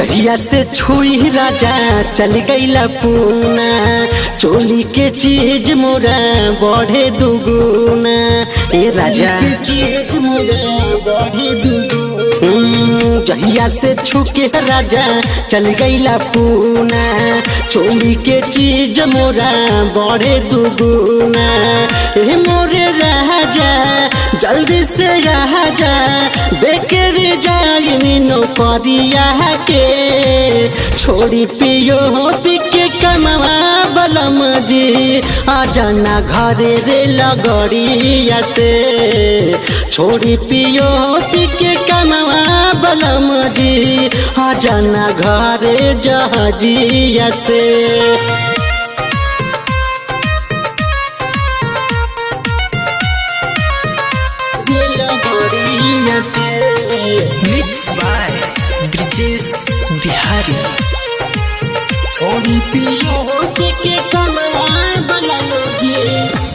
जहिया से छुई राजा चल गईला पूना, चोली के चीज मोरा बढ़े दुगुना। ए राजा चीज मोरा बढ़े दुगुना, जहिया से छुके राजा चल गईला पूना, चोली के चीज मोरा बढ़े दुगुना। ए मोरे राजा जल्दी से यहाँ जा, देखे रे जाइनी नौकरिया के, छोड़ी पियो पी के कमवा बलम जी, आ जाना घरे रे लगड़िया से, छोड़ी पियो पी के कमवा बलम जी, आ जाना घरे जहाजिया से। Mix by Brijesh Bihari.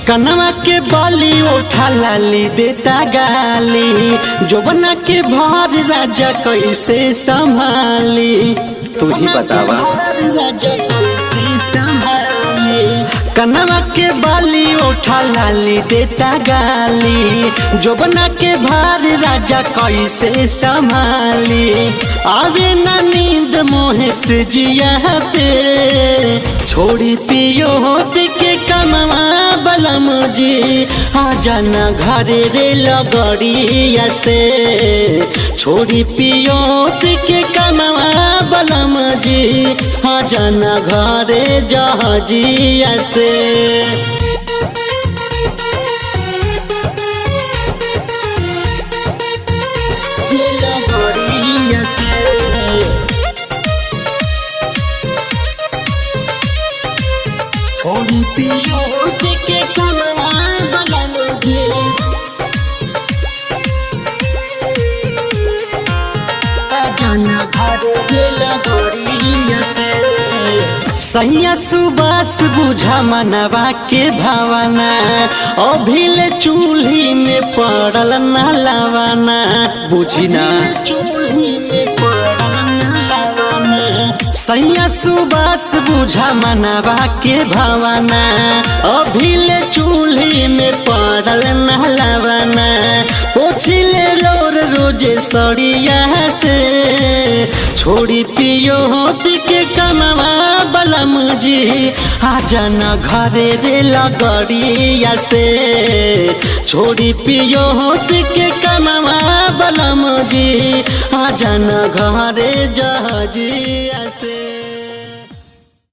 कनवा के बाली उठा लाली देता गाली, जोबना के भार राजा कैसे संभाली, तू ही बतावा राजा कैसे संभाली। कनवा के बाली उठा लाली देता गाली, जोबना के भार राजा कैसे संभाली। आवे ना नींद मोहे से जिया पे, छोड़ी पियो पी के कमवा बलम जी, आ जाना घरे रे लगड़िया से, छोड़ी पियो पी के कमवा बलम जी, आ जाना घरे जहाजिया से। छोड़ी पियो पी के कमवा बलम जी, आ जाना घरे रे लगड़िया से। सैया सुबास बुझा मनवा के भावना, अभिले चूल्ही में पड़ल न लवाना, बुझी ना चूल्ही में पड़ल न लवाना। सैया सुबास बुझा मनवा के भावना, अभिले चूल्ही में पड़ल न लवाना। पोछिले लोर रोजे सड़िया से, छोड़ी पियो पी के कमवा बलम जी, आ जाना घरे रे लगड़िया से, छोड़ी पियो पी के कमवा बलम जी, आ जाना घरे जहाजिया से।